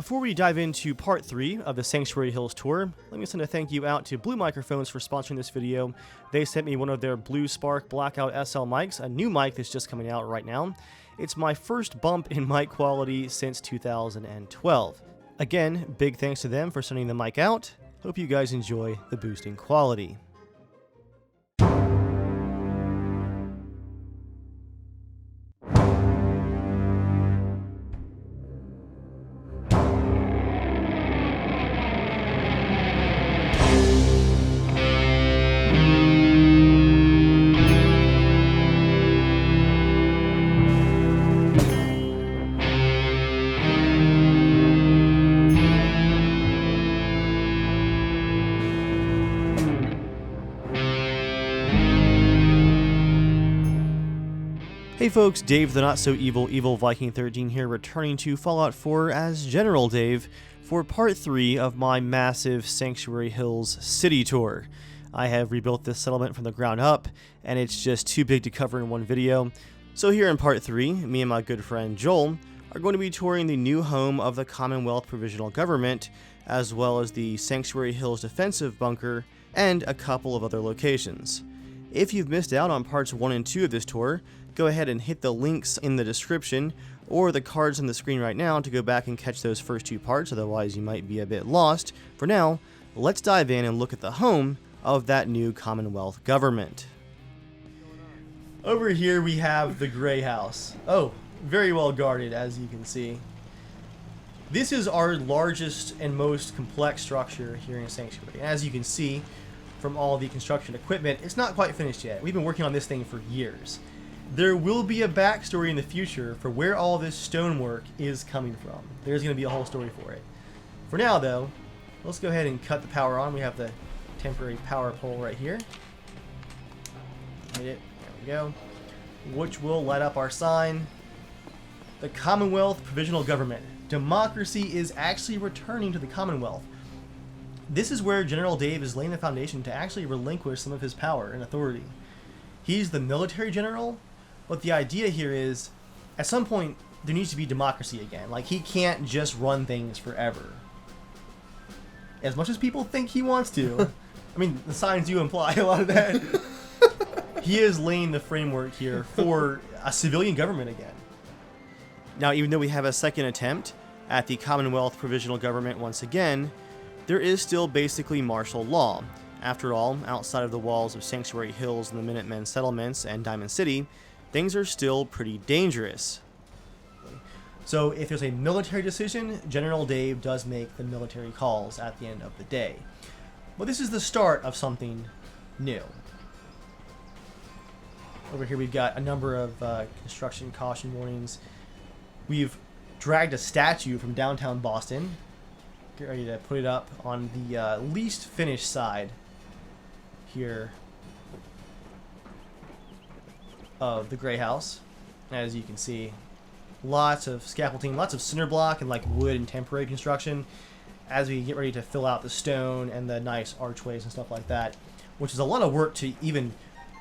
Before we dive into part 3 of the Sanctuary Hills tour, let me send a thank you out to Blue Microphones for sponsoring this video. They sent me one of their Blue Spark Blackout SL mics, a new mic that's just coming out right now. It's my first bump in mic quality since 2012. Again, big thanks to them for sending the mic out. Hope you guys enjoy the boost in quality. Hey folks, Dave the Not-So-Evil Viking 13 here, returning to Fallout 4 as RangerDave for part 3 of my massive Sanctuary Hills city tour. I have rebuilt this settlement from the ground up, and it's just too big to cover in one video. So here in part 3, me and my good friend Joel are going to be touring the new home of the Commonwealth Provisional Government, as well as the Sanctuary Hills Defensive Bunker, and a couple of other locations. If you've missed out on parts 1 and 2 of this tour, go ahead and hit the links in the description or the cards on the screen right now to go back and catch those first 2 parts, otherwise you might be a bit lost. For now, let's dive in and look at the home of that new Commonwealth government. Over here we have the Grey House. Oh, very well guarded, as you can see. This is our largest and most complex structure here in Sanctuary. As you can see from all the construction equipment, it's not quite finished yet. We've been working on this thing for years. There will be a backstory in the future for where all this stonework is coming from. There's going to be a whole story for it. For now, though, let's go ahead and cut the power on. We have the temporary power pole right here. Hit it. There we go. Which will light up our sign. The Commonwealth Provisional Government. Democracy is actually returning to the Commonwealth. This is where General Dave is laying the foundation to actually relinquish some of his power and authority. He's the military general. But the idea here is, at some point, there needs to be democracy again. Like, he can't just run things forever. As much as people think he wants to. I mean, the signs do imply a lot of that. He is laying the framework here for a civilian government again. Now, even though we have a second attempt at the Commonwealth Provisional Government once again, there is still basically martial law. After all, outside of the walls of Sanctuary Hills and the Minutemen settlements and Diamond City, things are still pretty dangerous. So if there's a military decision, General Dave does make the military calls at the end of the day. But this is the start of something new. Over here we've got a number of construction caution warnings. We've dragged a statue from downtown Boston. Get ready to put it up on the least finished side here of the Grey House. As you can see, lots of scaffolding, lots of cinder block and like wood and temporary construction as we get ready to fill out the stone and the nice archways and stuff like that, which is a lot of work to even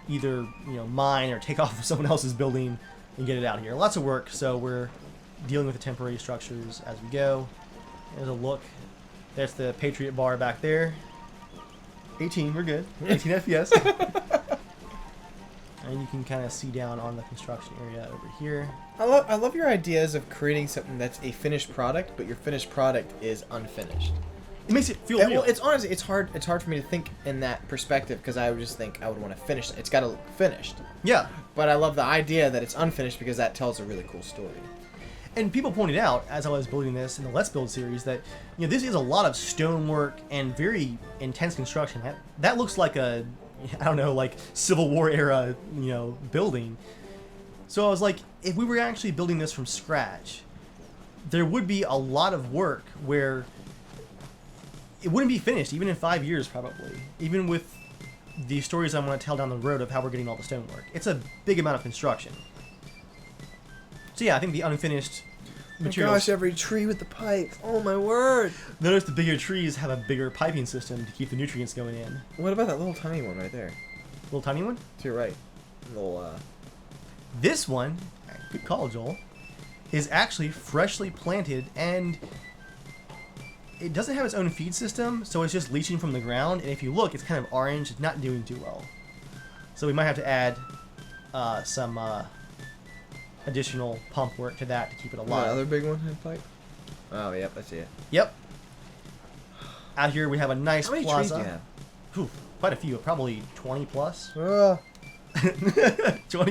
either mine or take off of someone else's building and get it out here. Lots of work, so we're dealing with the temporary structures as we go. There's a look. There's the Patriot bar back there. 18, we're good. 18 FPS. And you can kind of see down on the construction area over here. I love your ideas of creating something that's a finished product, but your finished product is unfinished. It makes it feel real. Well, it's honestly, it's hard for me to think in that perspective because I would just think I would want to finish it. It's got to look finished. Yeah. But I love the idea that it's unfinished because that tells a really cool story. And people pointed out, as I was building this in the Let's Build series, that this is a lot of stonework and very intense construction. That looks like a, I don't know, like Civil War era, building. So I was like, if we were actually building this from scratch, there would be a lot of work where it wouldn't be finished, even in 5 years probably. Even with the stories I want to tell down the road of how we're getting all the stonework. It's a big amount of construction. So yeah, I think the unfinished materials... Oh my gosh, every tree with the pipes. Oh my word. Notice the bigger trees have a bigger piping system to keep the nutrients going in. What about that little tiny one right there? Little tiny one? To your right. Little, This one, good call, Joel, is actually freshly planted and it doesn't have its own feed system, so it's just leaching from the ground. And if you look, it's kind of orange. It's not doing too well. So we might have to add some additional pump work to that to keep it alive. Another big one in pipe. Oh, yep, I see it. Yep. Out here we have a nice How many plaza. trees do you have? Whew, quite a few, probably 20 plus. 20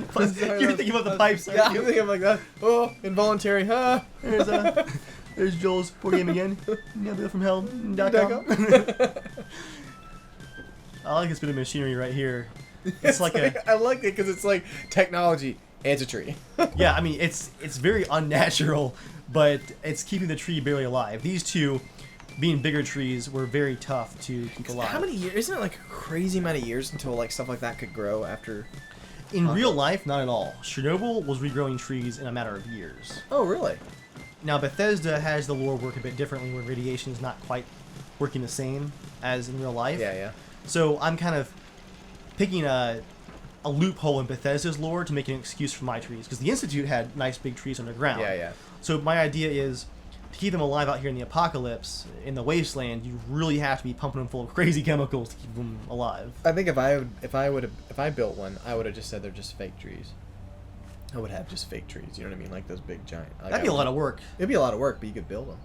plus. Sorry, You're thinking about the pipes, Yeah, aren't I'm you? thinking like that. Oh, involuntary, huh? There's Joel's poor game again. NeilBillFromHell.com. I like this bit of machinery right here. It's like I like it because it's like technology. It's a tree. yeah, I mean, it's very unnatural, but it's keeping the tree barely alive. These two, being bigger trees, were very tough to keep alive. How many years? Isn't it like a crazy amount of years until like stuff like that could grow after? In real life, not at all. Chernobyl was regrowing trees in a matter of years. Oh, really? Now, Bethesda has the lore work a bit differently, where radiation is not quite working the same as in real life. Yeah, yeah. So I'm kind of picking a loophole in Bethesda's lore to make an excuse for my trees, because the Institute had nice big trees underground. Yeah, yeah. So my idea is to keep them alive out here in the apocalypse, in the wasteland. You really have to be pumping them full of crazy chemicals to keep them alive. I think if I built one, I would have just said they're just fake trees. I would have just fake trees. You know what I mean? Like those big giant. Like That'd be a lot of work. It'd be a lot of work, but you could build them.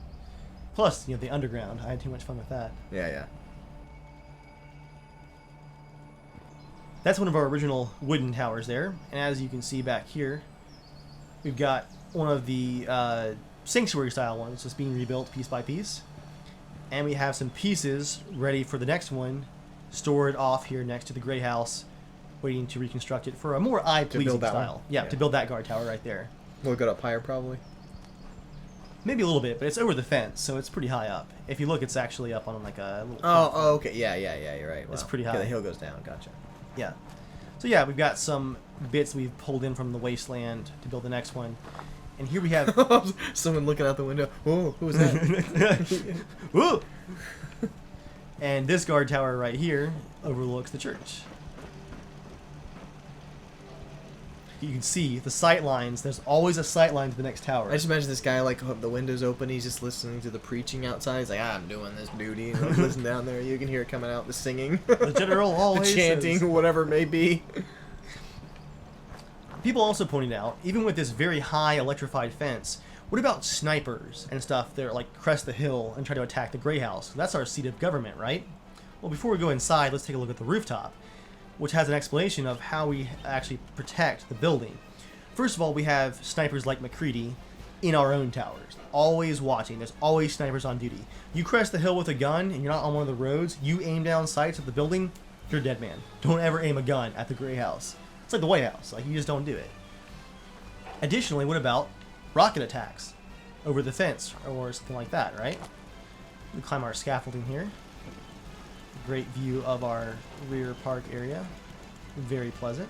Plus, the underground. I had too much fun with that. Yeah, yeah. That's one of our original wooden towers there. And as you can see back here, we've got one of the sanctuary style ones just being rebuilt piece by piece. And we have some pieces ready for the next one, stored off here next to the gray house, waiting to reconstruct it for a more eye-pleasing build that style. one? Yeah, Yeah. to build that guard tower right there. We'll go up higher probably. Maybe a little bit, but it's over the fence, so it's pretty high up. If you look, it's actually up on like a little... Oh, okay. Yeah, you're right. It's Wow. pretty high. Yeah, the hill goes down. Gotcha. Yeah. So yeah, we've got some bits we've pulled in from the wasteland to build the next one. And here we have... Someone looking out the window. Oh, who was that? Woo! And this guard tower right here overlooks the church. You can see the sight lines. There's always a sight line to the next tower. I just imagine this guy like the windows open. He's just listening to the preaching outside. He's like, I'm doing this duty. And like, listen down there. You can hear it coming out. The singing, The general the always chanting, says. whatever it may be. People also pointed out, even with this very high electrified fence, what about snipers and stuff that like crest the hill and try to attack the Grey House? That's our seat of government, right? Well, before we go inside, let's take a look at the rooftop, which has an explanation of how we actually protect the building. First of all, we have snipers like McCready in our own towers, always watching. There's always snipers on duty. You crest the hill with a gun and you're not on one of the roads, you aim down sights at the building, you're a dead man. Don't ever aim a gun at the Grey House. It's like the White House, like you just don't do it. Additionally, what about rocket attacks over the fence or something like that, right? We climb our scaffolding here. Great view of our rear park area. Very pleasant.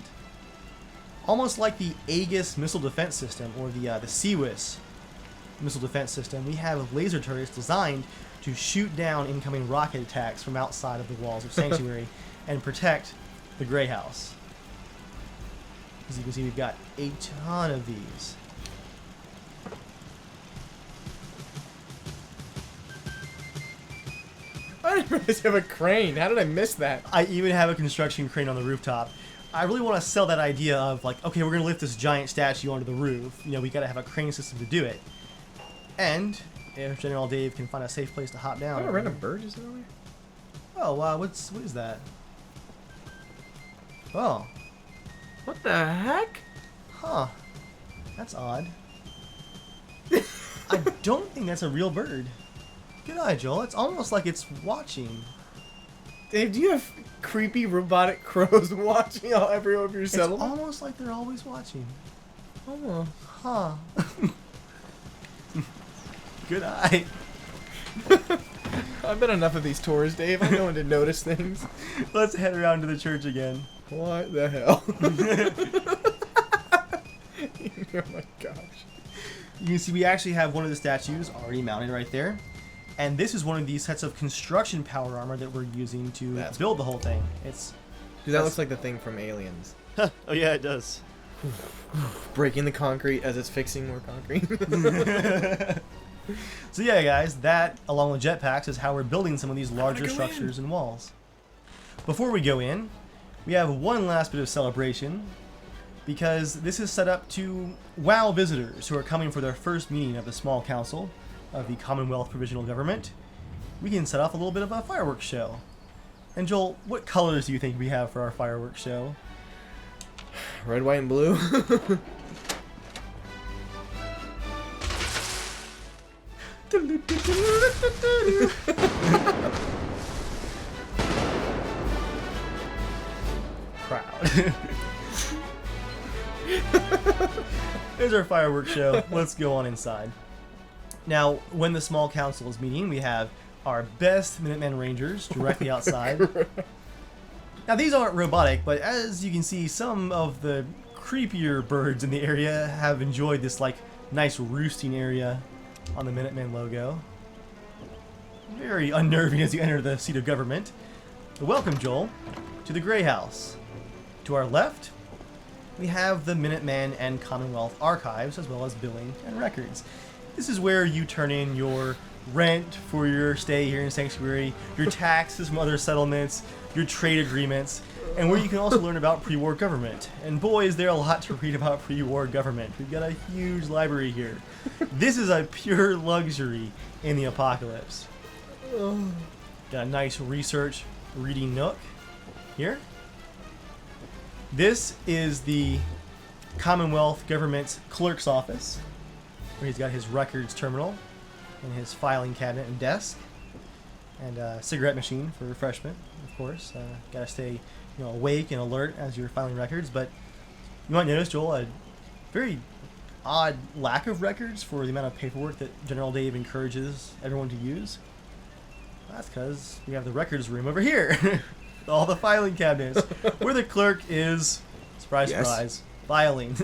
Almost like the Aegis missile defense system or the CWIS missile defense system, we have laser turrets designed to shoot down incoming rocket attacks from outside of the walls of Sanctuary and protect the Grey House. As you can see, we've got a ton of these. I didn't realize you have a crane. How did I miss that? I even have a construction crane on the rooftop. I really want to sell that idea of like, okay, we're going to lift this giant statue onto the roof. You know, we got to have a crane system to do it. And if General Dave can find a safe place to hop down. What a random bird is there? Oh, wow, what is that? Oh, What the heck? huh. That's odd. I don't think that's a real bird. Good eye, Joel. It's almost like it's watching. Dave, do you have creepy robotic crows watching all every over your It's settlement? almost like they're always watching. Oh. Huh. Good eye. I've been enough of these tours, Dave. I know when to notice things. Let's head around to the church again. What the hell? Oh my gosh. You can see we actually have one of the statues already mounted right there. And this is one of these sets of construction power armor that we're using to build the whole thing. Dude, that looks like the thing from Aliens. Oh yeah, it does. Breaking the concrete as it's fixing more concrete. So yeah, guys, that, along with jetpacks, is how we're building some of these larger structures and walls. Before we go in, we have one last bit of celebration, because this is set up to wow visitors who are coming for their first meeting of the small council of the Commonwealth Provisional Government. We can set off a little bit of a fireworks show. And Joel, what colors do you think we have for our fireworks show? Red, white, and blue. Proud. There's our fireworks show. Let's go on inside. Now, when the small council is meeting, we have our best Minutemen Rangers directly outside. Now, these aren't robotic, but as you can see, some of the creepier birds in the area have enjoyed this, like, nice roosting area on the Minutemen logo. Very unnerving as you enter the seat of government. But welcome, Joel, to the Grey House. To our left, we have the Minutemen and Commonwealth archives, as well as billing and records. This is where you turn in your rent for your stay here in Sanctuary, your taxes from other settlements, your trade agreements, and where you can also learn about pre-war government. And boy, is there a lot to read about pre-war government. We've got a huge library here. This is a pure luxury in the apocalypse. Got a nice research reading nook here. This is the Commonwealth Government's clerk's office, where he's got his records terminal and his filing cabinet and desk, and a cigarette machine for refreshment, of course. Gotta stay, awake and alert as you're filing records. But you might notice, Joel, a very odd lack of records for the amount of paperwork that General Dave encourages everyone to use. That's because we have the records room over here. All the filing cabinets, where the clerk is, surprise, surprise, filing.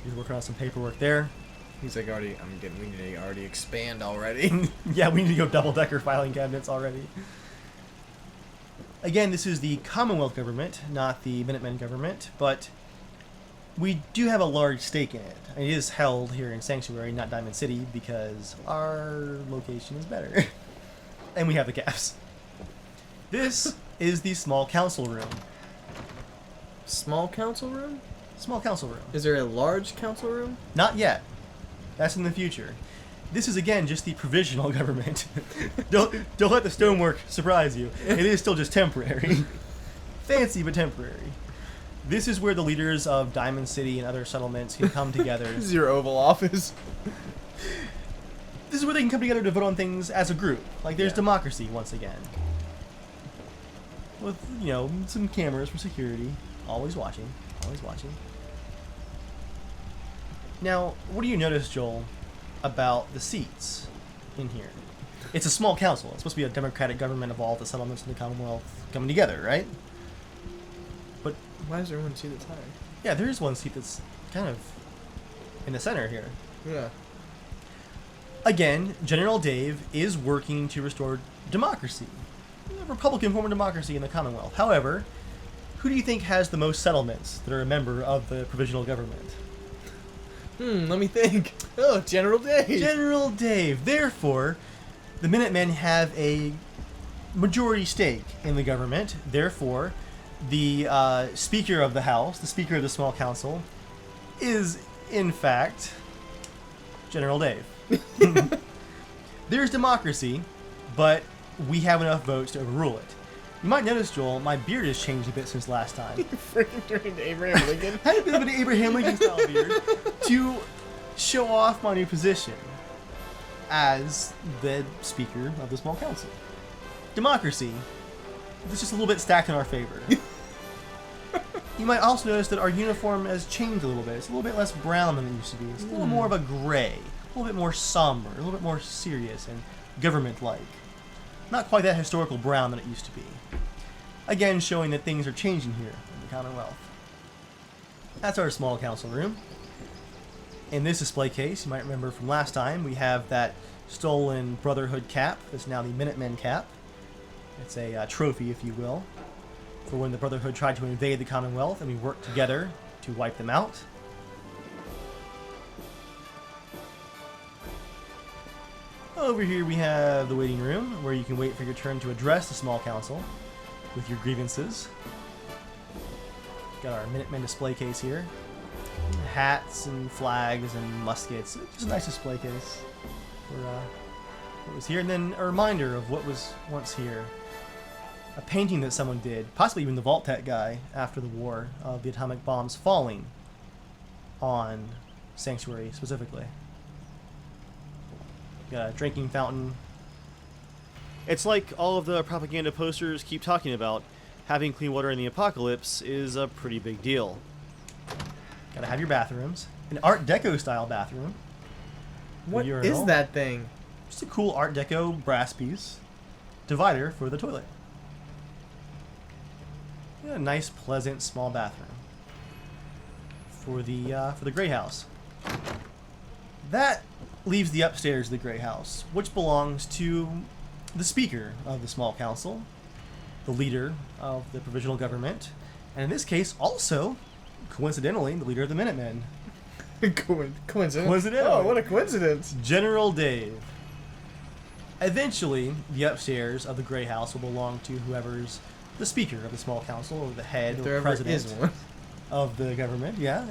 He's working on some paperwork there. He's like, we need to already expand already. Yeah, we need to go double-decker filing cabinets already. Again, this is the Commonwealth government, not the Minutemen government, but we do have a large stake in it. It is held here in Sanctuary, not Diamond City, because our location is better. And we have the caps. This is the small council room. Small council room? Small council room. Is there a large council room? Not yet. That's in the future. This is, again, just the provisional government. Don't let the stonework surprise you. It is still just temporary. Fancy, but temporary. This is where the leaders of Diamond City and other settlements can come together. This is your Oval Office. This is where they can come together to vote on things as a group. Like, there's democracy, once again. With, some cameras for security. Always watching. Always watching. Now, what do you notice, Joel, about the seats in here? It's a small council. It's supposed to be a democratic government of all the settlements in the Commonwealth coming together, right? But why is there one seat that's higher? Yeah, there is one seat that's kind of in the center here. Yeah. Again, General Dave is working to restore democracy. A Republican form of democracy in the Commonwealth. However, who do you think has the most settlements that are a member of the provisional government? Let me think. Oh, General Dave. General Dave. Therefore, the Minutemen have a majority stake in the government. Therefore, the Speaker of the House, the Speaker of the Small Council, is, in fact, General Dave. There's democracy, but we have enough votes to overrule it. You might notice, Joel, my beard has changed a bit since last time. You freaking turned into Abraham Lincoln. I had a bit of an Abraham Lincoln style beard to show off my new position as the Speaker of the Small Council. Democracy is just a little bit stacked in our favor. You might also notice that our uniform has changed a little bit. It's a little bit less brown than it used to be. It's a little more of a gray, a little bit more somber, a little bit more serious and government-like. Not quite that historical brown that it used to be. Again, showing that things are changing here in the Commonwealth. That's our small council room. In this display case, you might remember from last time, we have that stolen Brotherhood cap. That's now the Minutemen cap. It's a trophy, if you will, for when the Brotherhood tried to invade the Commonwealth and we worked together to wipe them out. Over here we have the waiting room, where you can wait for your turn to address the small council with your grievances. Got our Minutemen display case here. Hats and flags and muskets. Just a nice display case for what was here. And then a reminder of what was once here. A painting that someone did, possibly even the Vault Tech guy, after the war, of the atomic bombs falling on Sanctuary specifically. Got a drinking fountain. It's like all of the propaganda posters keep talking about. Having clean water in the apocalypse is a pretty big deal. Gotta have your bathrooms. An Art Deco style bathroom. What is that thing? Just a cool Art Deco brass piece. Divider for the toilet. Yeah, a nice, pleasant, small bathroom for the Grey House. That leaves the upstairs of the Grey House, which belongs to the Speaker of the Small Council, the leader of the Provisional Government, and in this case, also, coincidentally, the leader of the Minutemen. Coincidence? Oh, what a coincidence! General Dave. Eventually, the upstairs of the Grey House will belong to whoever's the Speaker of the Small Council, or the head, or president of the government. Yeah,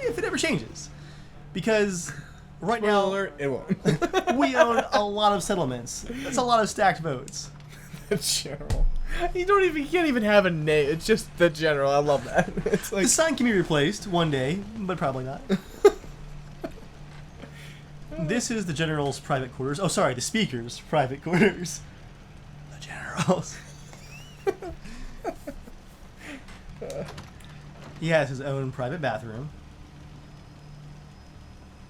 if it ever changes. Because right now, it won't. we own a lot of settlements. That's a lot of stacked votes. The general. You can't even have a name. It's just the general. I love that. It's like the sign can be replaced one day, but probably not. This is the general's private quarters. Oh, sorry, the Speaker's private quarters. The general's. He has his own private bathroom.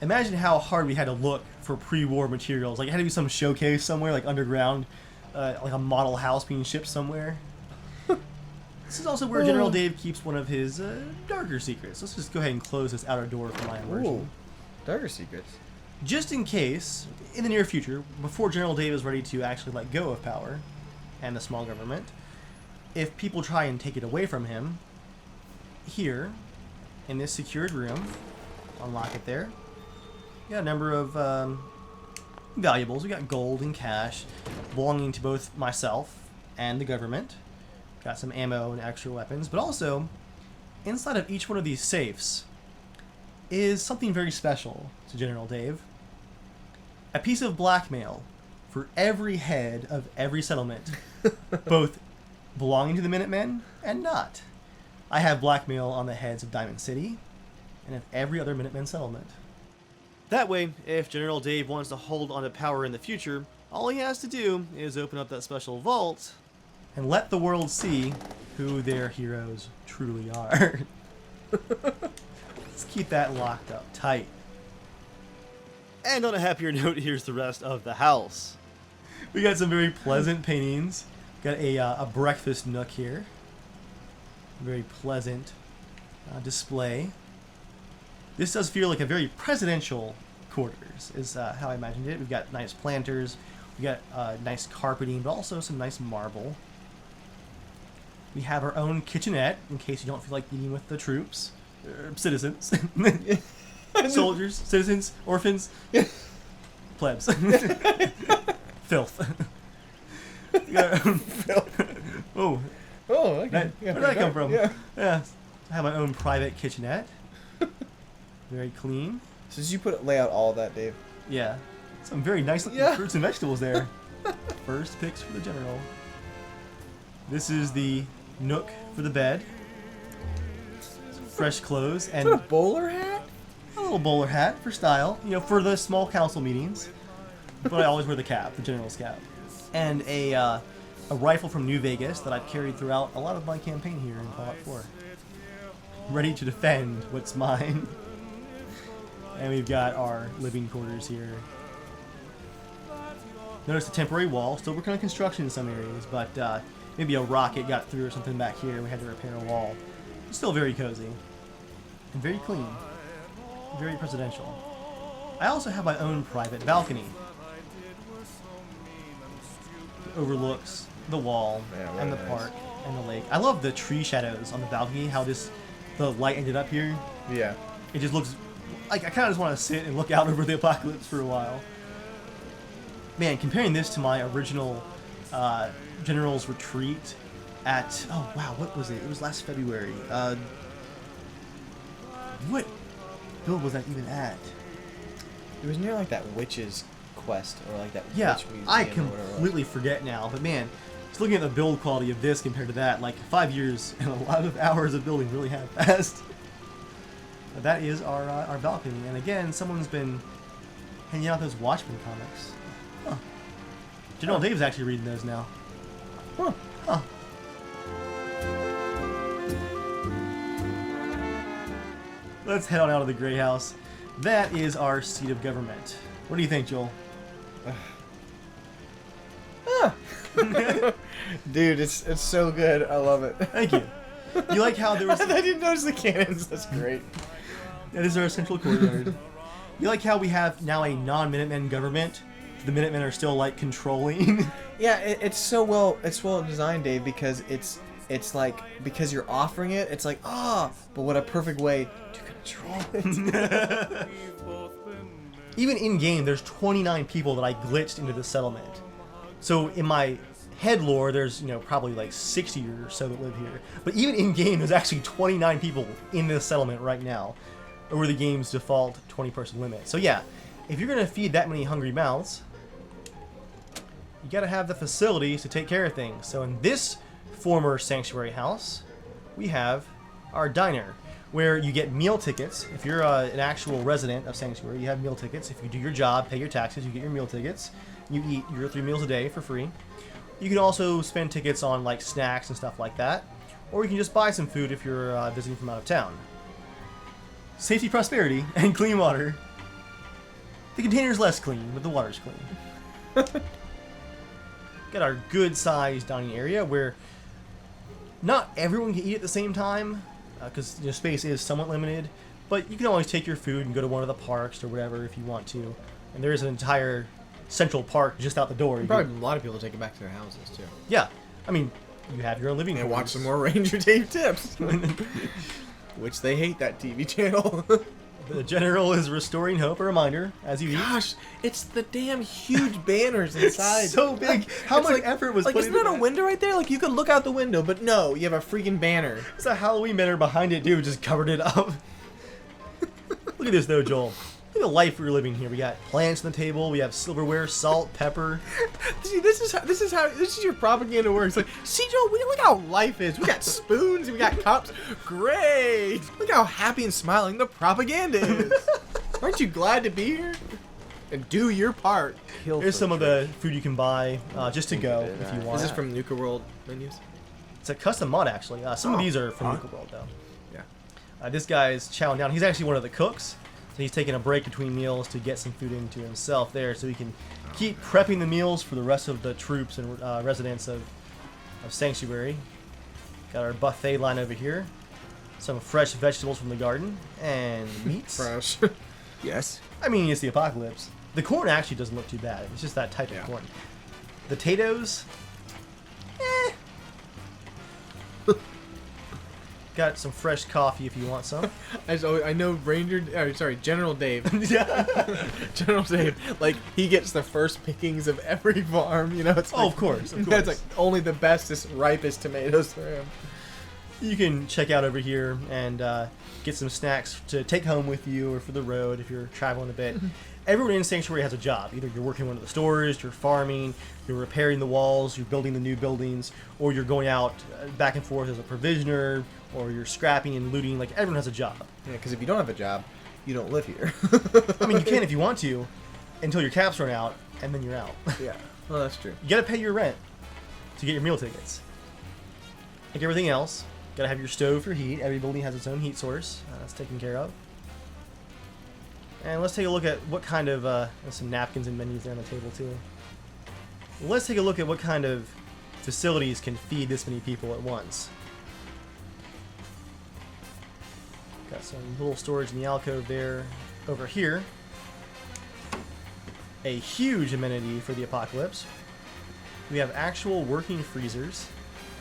Imagine how hard we had to look for pre-war materials. Like, it had to be some showcase somewhere, like underground, like a model house being shipped somewhere. This is also where General Dave keeps one of his darker secrets. Let's just go ahead and close this outer door for my immersion. Ooh, darker secrets. Just in case, in the near future, before General Dave is ready to actually let go of power and the small government, if people try and take it away from him, here, in this secured room, unlock it there, we got a number of valuables. We got gold and cash belonging to both myself and the government. Got some ammo and extra weapons, but also, inside of each one of these safes is something very special to General Dave. A piece of blackmail for every head of every settlement, both belonging to the Minutemen and not. I have blackmail on the heads of Diamond City and of every other Minutemen settlement. That way, if General Dave wants to hold on to power in the future, all he has to do is open up that special vault and let the world see who their heroes truly are. Let's keep that locked up tight. And on a happier note, here's the rest of the house. We got some very pleasant paintings. Got a breakfast nook here. Very pleasant display. This does feel like a very presidential quarters, is how I imagined it. We've got nice planters. We got nice carpeting, but also some nice marble. We have our own kitchenette, in case you don't feel like eating with the troops. Citizens. Soldiers, citizens, orphans, plebs. Filth. Oh, okay. Where did that come from? Yeah. I have my own private kitchenette. Very clean. So did you lay out all of that, Dave? Yeah. Some very nice looking fruits and vegetables there. First picks for the general. This is the nook for the bed. Fresh clothes and a bowler hat? A little bowler hat for style, for the small council meetings. But I always wear the cap, the general's cap. And a rifle from New Vegas that I've carried throughout a lot of my campaign here in Fallout 4. Ready to defend what's mine. And we've got our living quarters here. Notice the temporary wall. Still working on construction in some areas, but maybe a rocket got through or something back here. We had to repair a wall. It's still very cozy. And very clean. Very presidential. I also have my own private balcony. It overlooks the wall and the park and the lake. I love the tree shadows on the balcony, how the light ended up here. Yeah. It just looks like I kind of just want to sit and look out over the apocalypse for a while. Man, comparing this to my original General's Retreat at... Oh, wow, what was it? It was last February. What build was that even at? It was near like that witch's quest or like that Yeah, witch museum I or whatever. completely forget now. But man, just looking at the build quality of this compared to that, like 5 years and a lot of hours of building really have passed. But that is our balcony. And again, someone's been hanging out those Watchmen comics. Huh. General Dave's actually reading those now. Huh. Huh. Let's head on out of the Grey House. That is our seat of government. What do you think, Joel? Dude, it's so good. I love it. Thank you. You like how there was... I didn't notice the cannons. That's great. That is our central courtyard. You like how we have now a non-Minutemen government? The Minutemen are still like controlling. Yeah, it's well designed, Dave, because it's like, because you're offering it, it's like, but what a perfect way to control it. Even in game, there's 29 people that I glitched into the settlement. So in my head lore, there's probably like 60 or so that live here. But even in game, there's actually 29 people in this settlement right now, over the game's default 20-person limit. So yeah, if you're gonna feed that many hungry mouths, you gotta have the facilities to take care of things. So in this former sanctuary house, we have our diner, where you get meal tickets. If you're an actual resident of Sanctuary, you have meal tickets. If you do your job, pay your taxes, you get your meal tickets. You eat your 3 meals a day for free. You can also spend tickets on like snacks and stuff like that. Or you can just buy some food if you're visiting from out of town. Safety, prosperity, and clean water. The container's less clean, but the water's clean. Got our good-sized dining area where not everyone can eat at the same time, because space is somewhat limited, but you can always take your food and go to one of the parks or whatever if you want to. And there is an entire central park just out the door. Probably a lot of people take it back to their houses too. Yeah, I mean, you have your own living And quarters. watch some more RangerDave tips. Which they hate that TV channel. The General is restoring hope. A reminder as you eat. Gosh, it's the damn huge banners inside. It's so big. How much effort was put isn't into that a that? window right there? Like, you could look out the window, but no, you have a freaking banner. It's a Halloween banner behind it, dude. Just covered it up. Look at this, though, Joel. Look at the life we're living here. We got plants on the table. We have silverware, salt, pepper. See, this is your propaganda works. Like, see, Joe, look how life is. We got spoons, we got cups. Great. Look how happy and smiling the propaganda is. Aren't you glad to be here? And do your part. Here's some of the food you can buy just to go if you want. Is this from Nuka World menus? It's a custom mod, actually. Some of these are from Nuka World, though. Yeah. This guy's chowing down. He's actually one of the cooks. So he's taking a break between meals to get some food into himself there, so he can keep prepping the meals for the rest of the troops and residents of Sanctuary. Got our buffet line over here. Some fresh vegetables from the garden and meats. Fresh. Yes. I mean, it's the apocalypse. The corn actually doesn't look too bad. It's just that type of corn. The potatoes, Got some fresh coffee if you want some. I know General Dave. Yeah. General Dave, like, he gets the first pickings of every farm, It's like, of course. That's like only the bestest, ripest tomatoes for him. You can check out over here and get some snacks to take home with you or for the road if you're traveling a bit. Everyone in Sanctuary has a job. Either you're working in one of the stores, you're farming, you're repairing the walls, you're building the new buildings, or you're going out back and forth as a provisioner, or you're scrapping and looting. Like, everyone has a job. Yeah, because if you don't have a job, you don't live here. I mean, you can if you want to, until your caps run out, and then you're out. Yeah, well, that's true. You gotta pay your rent to get your meal tickets. Like everything else, gotta have your stove for heat. Every building has its own heat source. That's taken care of. And let's take a look at what kind of, there's some napkins and menus there on the table too. Let's take a look at what kind of facilities can feed this many people at once. Got some little storage in the alcove there. Over here, a huge amenity for the apocalypse. We have actual working freezers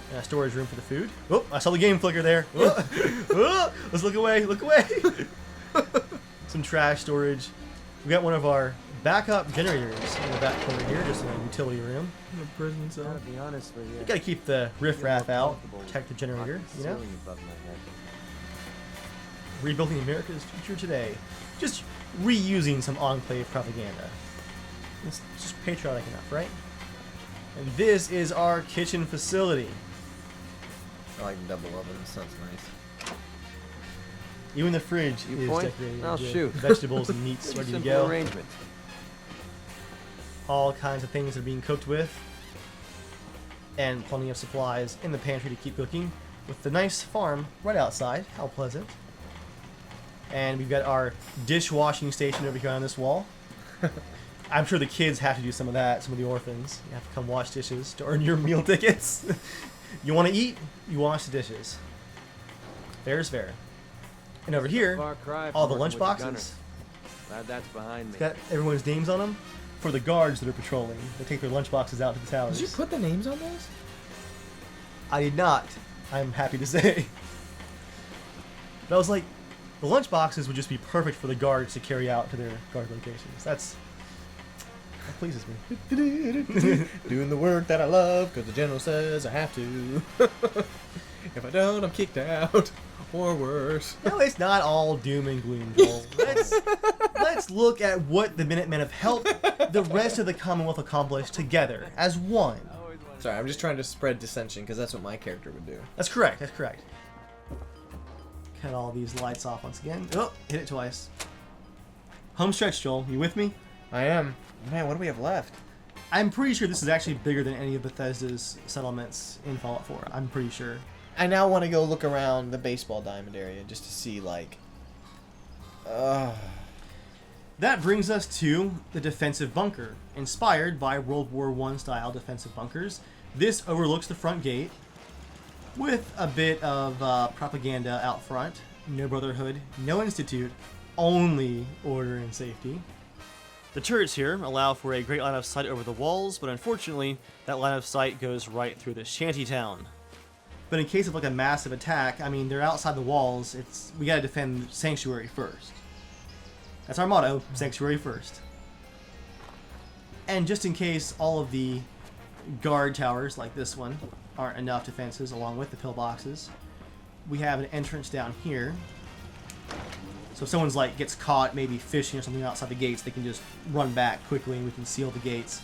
and a storage room for the food. Oh, I saw the game flicker there. Let's look away, look away. Some trash storage. We got one of our backup generators in the back corner here, just in a utility room. In the prison cell. Gotta be honest with you. You gotta keep the riffraff out, protect the generator, you know? Ceiling above my head. Rebuilding America's future today. Just reusing some enclave propaganda. It's just patriotic enough, right? And this is our kitchen facility. I like double ovens. Sounds nice. Even the fridge You is point? decorated I'll with shoot. vegetables and meats ready to Simple go. arrangement. All kinds of things are being cooked with. And plenty of supplies in the pantry to keep cooking. With the nice farm right outside. How pleasant. And we've got our dishwashing station over here on this wall. I'm sure the kids have to do some of that, some of the orphans. You have to come wash dishes to earn your meal tickets. You want to eat, you wash the dishes. Fair is fair. And over here, Far cry from all the working lunch with boxes. gunners. Glad that's behind me. It's got everyone's names on them for the guards that are patrolling. They take their lunch boxes out to the towers. Did you put the names on those? I did not, I'm happy to say. But I was like, the lunch boxes would just be perfect for the guards to carry out to their guard locations. That pleases me. Doing the work that I love because the general says I have to. If I don't, I'm kicked out. Or worse. No, it's not all doom and gloom, Joel. Let's look at what the Minutemen have helped the rest of the Commonwealth accomplish together as one. Sorry, I'm just trying to spread dissension because that's what my character would do. That's correct, that's correct. Cut all these lights off once again. Oh, hit it twice. Home stretch, Joel. You with me? I am. Man, what do we have left? I'm pretty sure this is actually bigger than any of Bethesda's settlements in Fallout 4. I'm pretty sure. I now want to go look around the baseball diamond area just to see, like... That brings us to the defensive bunker, inspired by World War I style defensive bunkers. This overlooks the front gate, with a bit of propaganda out front. No Brotherhood, no Institute, only order and safety. The turrets here allow for a great line of sight over the walls, but unfortunately, that line of sight goes right through the shantytown. But in case of like a massive attack, I mean, they're outside the walls. We gotta defend Sanctuary first. That's our motto, Sanctuary first. And just in case all of the guard towers, like this one, aren't enough defenses along with the pillboxes, we have an entrance down here. So if someone's like gets caught maybe fishing or something outside the gates, they can just run back quickly and we can seal the gates.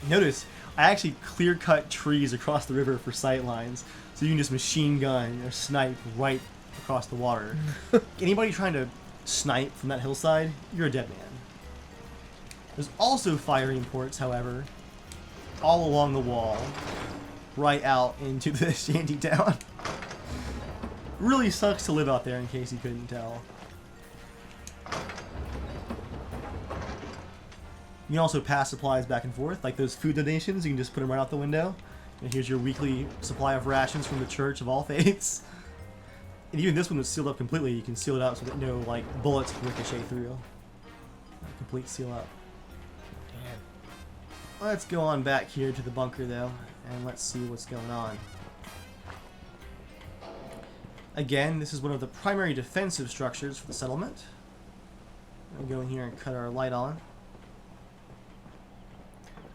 Notice, I actually clear-cut trees across the river for sight lines, so you can just machine gun or snipe right across the water. Anybody trying to snipe from that hillside, you're a dead man. There's also firing ports, however, all along the wall, right out into the shantytown. Really sucks to live out there, in case you couldn't tell. You can also pass supplies back and forth, like those food donations. You can just put them right out the window. And here's your weekly supply of rations from the Church of All Faiths. And even this one was sealed up completely. You can seal it up so that no like bullets can ricochet through. Complete seal up. Damn. Let's go on back here to the bunker though, and let's see what's going on. Again, this is one of the primary defensive structures for the settlement. I'm gonna go in here and cut our light on.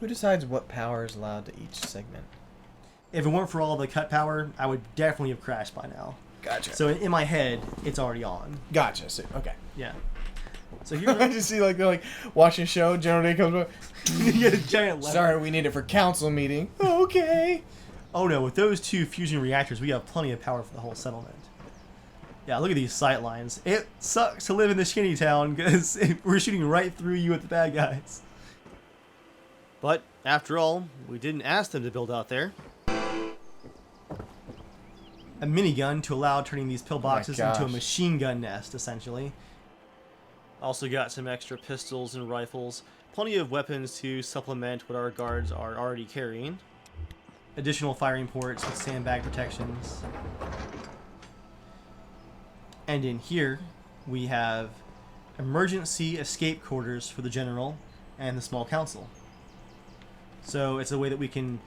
Who decides what power is allowed to each segment? If it weren't for all the cut power, I would definitely have crashed by now. Gotcha. So in my head, it's already on. Gotcha. So, okay. Yeah. So here, I just see like they're like watching a show. General Day comes up. you get a giant lever. Sorry, we need it for council meeting. Okay. Oh no, with those two fusion reactors, we have plenty of power for the whole settlement. Yeah, look at these sight lines. It sucks to live in this shanty town because we're shooting right through you at the bad guys. But after all, we didn't ask them to build out there. A minigun to allow turning these pillboxes into a machine gun nest, essentially. Also got some extra pistols and rifles. Plenty of weapons to supplement what our guards are already carrying. Additional firing ports with sandbag protections. And in here, we have emergency escape quarters for the general and the small council. So it's a way that we can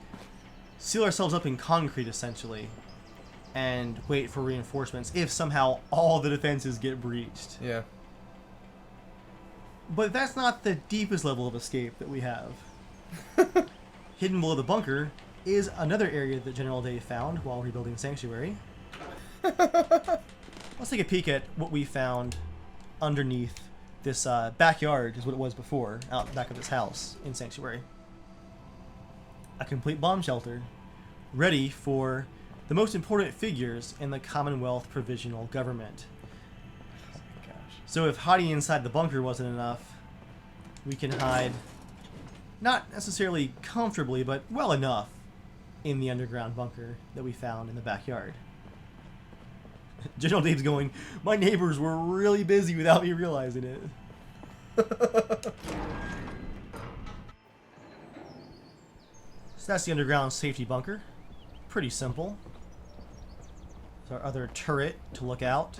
seal ourselves up in concrete, essentially, and wait for reinforcements if somehow all the defenses get breached. Yeah. But that's not the deepest level of escape that we have. Hidden below the bunker is another area that General Dave found while rebuilding Sanctuary. Let's take a peek at what we found underneath this backyard, is what it was before, out back of this house in Sanctuary. A complete bomb shelter, ready for the most important figures in the Commonwealth Provisional Government. Oh my gosh. So if hiding inside the bunker wasn't enough, we can hide, not necessarily comfortably, but well enough, in the underground bunker that we found in the backyard. General Dave's going, my neighbors were really busy without me realizing it. So that's the underground safety bunker. Pretty simple. There's our other turret to look out.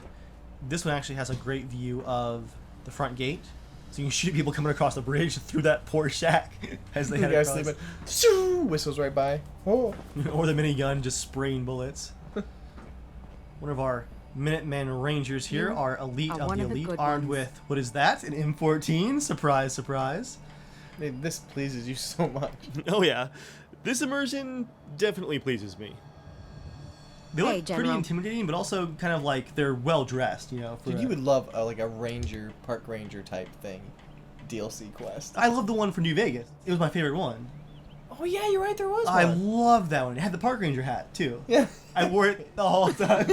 This one actually has a great view of the front gate. So you can shoot people coming across the bridge through that poor shack as they head guys across. sleeping. Shoo! Whistles right by. Oh. Or the minigun just spraying bullets. One of our Minutemen Rangers here are elite of the elite, armed with, what is that? An M14? Surprise, surprise. Hey, this pleases you so much. Oh yeah, this immersion definitely pleases me. They look pretty intimidating, but also kind of like they're well dressed, you know. For Dude, you would love like a ranger, park ranger type thing, DLC quest. I love the one for New Vegas. It was my favorite one. Oh yeah, you're right. There was I one. love that one. It had the park ranger hat too. Yeah. I wore it the whole time.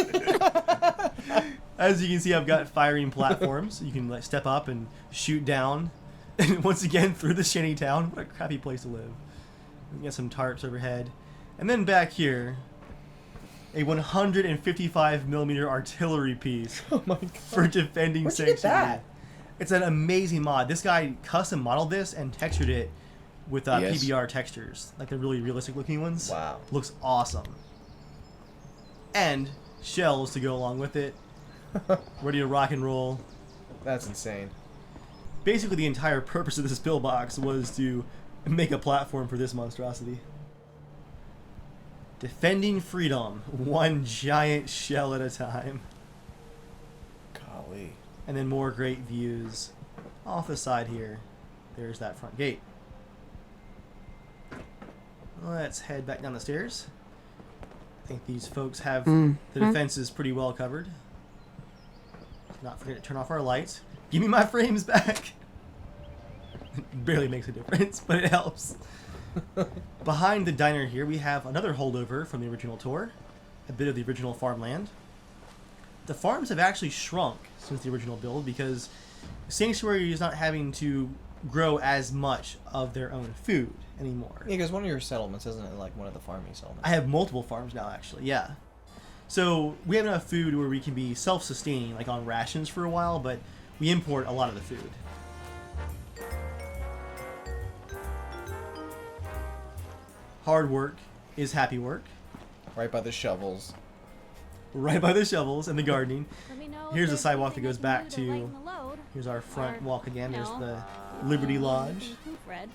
As you can see, I've got firing platforms. You can like step up and shoot down. And once again, through the shanty town. What a crappy place to live. We got some tarps overhead. And then back here, a 155mm artillery piece Oh my god. for defending Where'd you get Sanctuary. that? It's an amazing mod. This guy custom modeled this and textured it with Yes. PBR textures, like the really realistic looking ones. Wow. Looks awesome. And shells to go along with it. Ready to rock and roll. That's insane. Basically, the entire purpose of this pillbox was to make a platform for this monstrosity. Defending freedom, one giant shell at a time. Golly. And then more great views off the side here. There's that front gate. Let's head back down the stairs. I think these folks have the defenses pretty well covered. Not forget to turn off our lights. Give me my frames back. Barely makes a difference, but it helps. Behind the diner here, we have another holdover from the original tour. A bit of the original farmland. The farms have actually shrunk since the original build because Sanctuary is not having to grow as much of their own food anymore. Yeah, because one of your settlements isn't it like one of the farming settlements? I have multiple farms now, actually, yeah. So we have enough food where we can be self-sustaining, like on rations for a while, but we import a lot of the food. Hard work is happy work. Right by the shovels. Right by the shovels and the gardening. Let me know if Here's a there's sidewalk that anything I goes can back do to, lighten the load. here's our front Or, walk again. There's no. the Liberty Lodge. Anything proofread.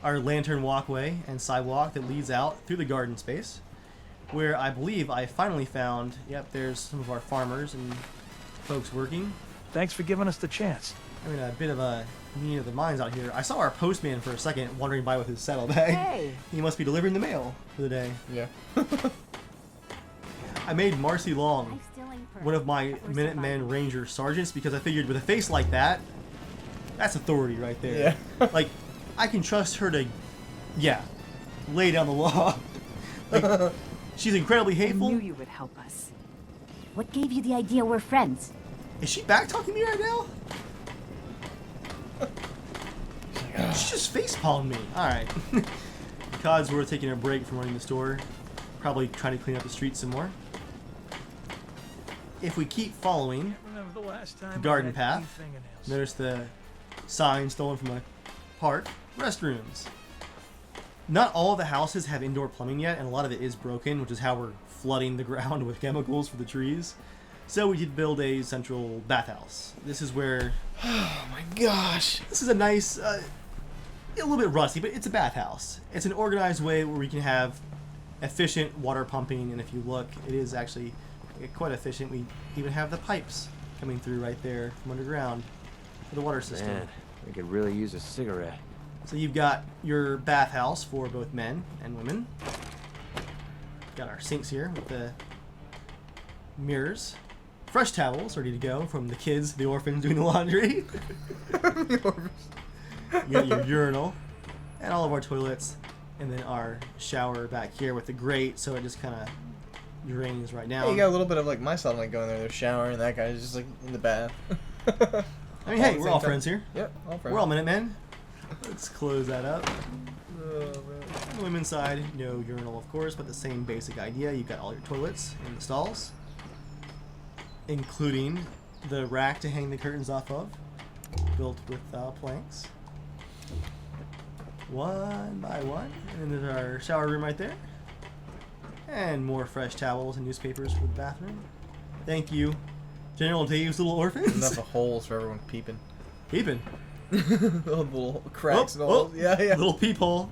Our lantern walkway and sidewalk that leads out through the garden space, where I believe I finally found, yep, there's some of our farmers and folks working. Thanks for giving us the chance. Having a bit of a meeting of the minds out here. I saw our postman for a second wandering by with his saddlebag. Hey. He must be delivering the mail for the day. Yeah. I made Marcy Long I'm still in for one of my we're Minutemen surviving. Ranger sergeants because I figured with a face like that, that's authority right there. Yeah. Like, I can trust her to, yeah, lay down the law. Like, she's incredibly I hateful. knew you would help us. What gave you the idea we're friends? Is she back talking to me right now? She just facepalmed me. Alright. Codsworth taking a break from running the store. Probably trying to clean up the streets some more. If we keep following Remember the last time the garden I had path, clean fingernails. notice the sign stolen from a park. Restrooms. Not all of the houses have indoor plumbing yet, and a lot of it is broken, which is how we're flooding the ground with chemicals for the trees. So we did build a central bathhouse. This is where... Oh my gosh. This is a nice... a little bit rusty, but it's a bathhouse. It's an organized way where we can have efficient water pumping, and if you look, it is actually quite efficient. We even have the pipes coming through right there from underground for the water system. Man, I could really use a cigarette. So you've got your bathhouse for both men and women. Got our sinks here with the mirrors. Fresh towels ready to go from the kids, the orphans doing the laundry. You got your urinal and all of our toilets, and then our shower back here with the grate, so it just kind of drains right down. Hey, you got a little bit of like my sunlight going there. They're showering. That guy's just like in the bath. I mean, hey, we're all friends here. Yep, all friends. We're all Minutemen. Let's close that up. Oh, man. On the women's side, no urinal, of course, but the same basic idea. You've got all your toilets in the stalls, including the rack to hang the curtains off of, built with planks. One by one. And then there's our shower room right there. And more fresh towels and newspapers for the bathroom. Thank you, General Dave's little orphans. Enough of holes for everyone peeping. Peeping. All the little cracks and holes. Oh, Yeah, yeah. Little peephole.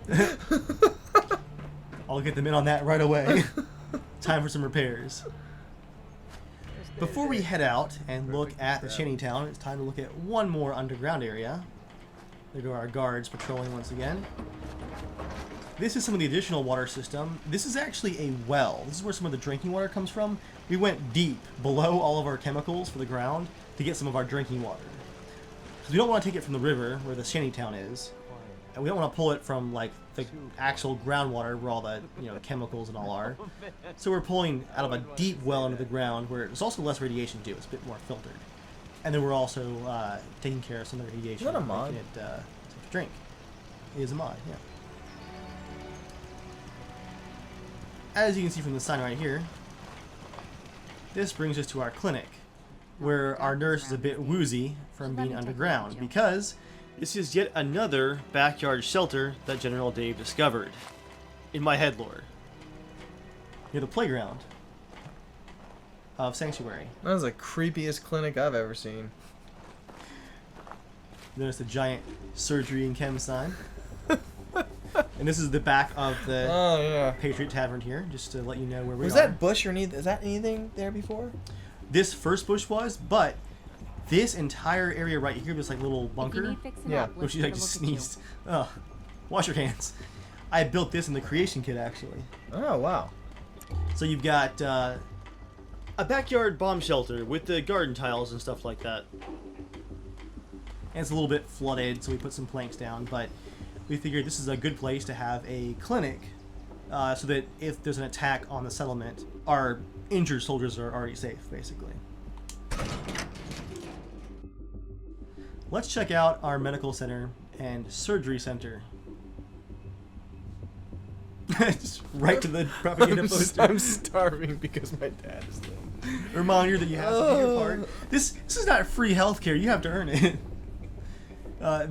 I'll get them in on that right away. Time for some repairs. Before we head out and look at the shantytown, it's time to look at one more underground area. There go our guards patrolling once again. This is some of the additional water system. This is actually a well. This is where some of the drinking water comes from. We went deep below all of our chemicals for the ground to get some of our drinking water. Because we don't want to take it from the river where the shantytown is. And we don't want to pull it from like the actual groundwater where all the chemicals and all are. So we're pulling out of a deep well into the ground where there's also less radiation too. It's a bit more filtered. And then we're also taking care of some of the radiation. Is that a mod? Making it safe to drink. It is a mod, yeah. As you can see from the sign right here, this brings us to our clinic, where our nurse is a bit woozy from being underground because This is yet another backyard shelter that General Dave discovered. In my head lore. near the playground of Sanctuary. That was the creepiest clinic I've ever seen. Notice the giant surgery and chem sign. And this is the back of the Oh yeah. Patriot Tavern here, just to let you know where we Was are. that bush or anything? Is that anything there before? This first bush was, but this entire area right here, this like little bunker, Yeah. which she like just sneezed. Oh, wash your hands. I built this in the creation kit actually. Oh wow. So you've got A backyard bomb shelter with the garden tiles and stuff like that. and it's a little bit flooded, so we put some planks down, but we figured this is a good place to have a clinic so that if there's an attack on the settlement, our injured soldiers are already safe, basically. Let's check out our medical center and surgery center. Just right to the propaganda poster. I'm starving because my dad is late. Reminder that you have to do your part. This is not free healthcare. You have to earn it.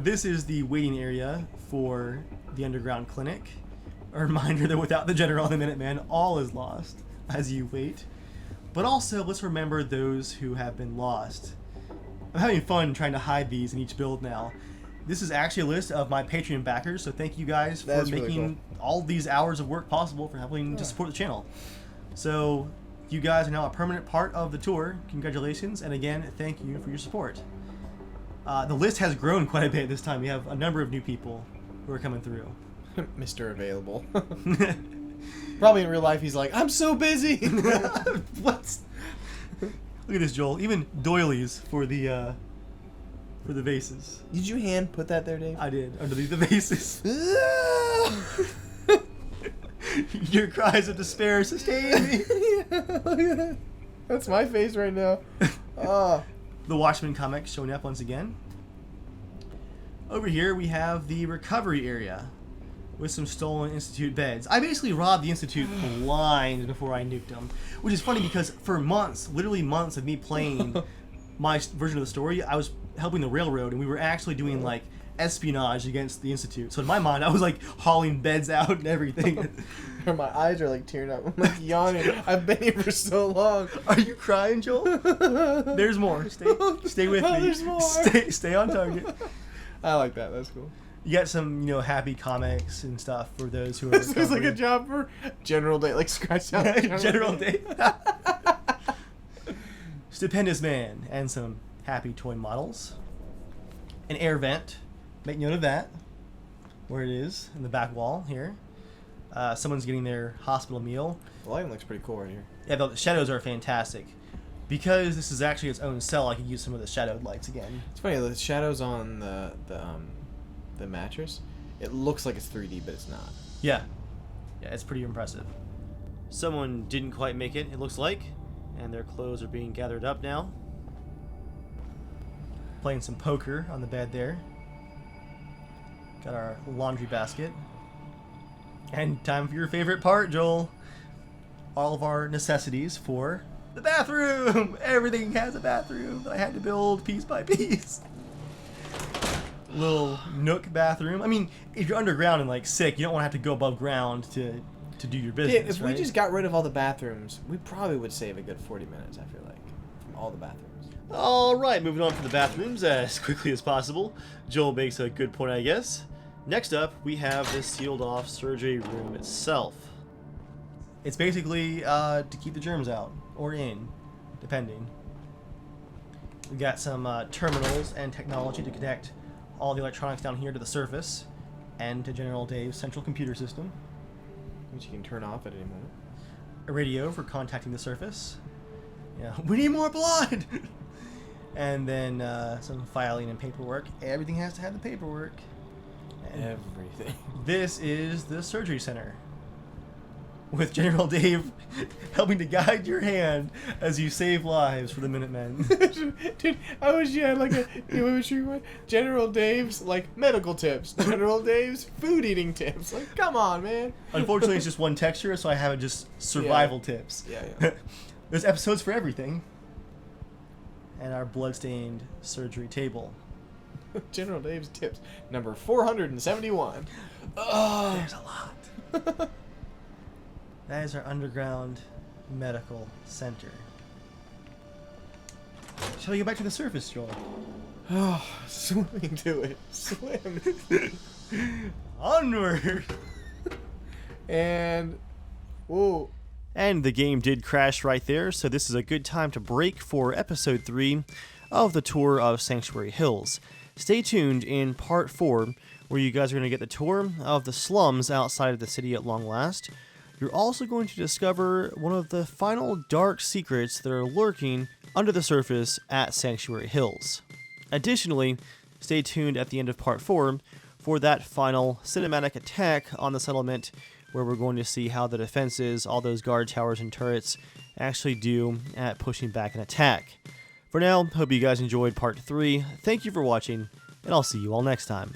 This is the waiting area for the underground clinic. A reminder that without the General and the Minutemen, all is lost as you wait. But also, let's remember those who have been lost. I'm having fun trying to hide these in each build now. This is actually a list of my Patreon backers, so thank you guys for That's really making all these hours of work possible for helping to support the channel. So, you guys are now a permanent part of the tour. Congratulations, and again, thank you for your support. The list has grown quite a bit this time. We have a number of new people who are coming through. Mr. Available. Probably in real life he's like, I'm so busy. What? Look at this, Joel. Even doilies for the vases. Did you hand put that there, Dave? I did underneath the vases. Your cries of despair sustain me. That's my face right now. Oh. The Watchmen comic showing up once again. Over here we have the recovery area with some stolen Institute beds. I basically robbed the Institute blind before I nuked them, which is funny because for months, literally months of me playing my version of the story, I was helping the railroad and we were actually doing like espionage against the Institute. So in my mind, I was like hauling beds out and everything. My eyes are like tearing up. I'm like yawning. I've been here for so long. Are you crying, Joel? There's more. Stay with me. There's more. Stay on target. I like that. That's cool. You got some, happy comics and stuff for those who are This is like a recovering. job for General Day. Like scratch out General Dave. Stupendous Man, and some happy toy models. An air vent. Make note of that. Where it is, in the back wall here. Someone's getting their hospital meal. The lighting looks pretty cool right here. Yeah, the shadows are fantastic. Because this is actually its own cell, I could use some of the shadowed lights again. It's funny, the shadows on the mattress, it looks like it's 3D, but it's not. Yeah. Yeah, it's pretty impressive. Someone didn't quite make it looks like, and their clothes are being gathered up now. Playing some poker on the bed there. Got our laundry basket. And time for your favorite part, Joel. All of our necessities for the bathroom. Everything has a bathroom that I had to build piece by piece. Little nook bathroom. I mean, if you're underground and like sick, you don't want to have to go above ground to do your business. Yeah, if we just got rid of all the bathrooms, we probably would save a good 40 minutes, I feel like, from all the bathrooms. Alright, moving on from the bathrooms as quickly as possible. Joel makes a good point, I guess. Next up, we have the sealed off surgery room itself. It's basically to keep the germs out, or in, depending. We got some terminals and technology to connect all the electronics down here to the surface, and to General Dave's central computer system. Which you can turn off at any moment. A radio for contacting the surface. Yeah, we need more blood! And then some filing and paperwork. Everything has to have the paperwork. And Everything. this is the surgery center. With General Dave helping to guide your hand as you save lives for the Minutemen. Dude, I wish you had like a General Dave's like medical tips, General Dave's food eating tips. Like, come on, man. Unfortunately, it's just one texture, so I have it just survival tips. Yeah. There's episodes for everything. And our bloodstained surgery table. General Dave's tips, number 471. Oh, There's a lot. That is our underground medical center. Shall we go back to the surface, Joel? Oh, swimming to it. Swim. Onward! And, whoa. And the game did crash right there, so this is a good time to break for episode 3 of the tour of Sanctuary Hills. Stay tuned in part 4, where you guys are going to get the tour of the slums outside of the city at long last. You're also going to discover one of the final dark secrets that are lurking under the surface at Sanctuary Hills. Additionally, stay tuned at the end of part 4 for that final cinematic attack on the settlement, where we're going to see how the defenses, all those guard towers and turrets, actually do at pushing back an attack. For now, hope you guys enjoyed part 3. Thank you for watching, and I'll see you all next time.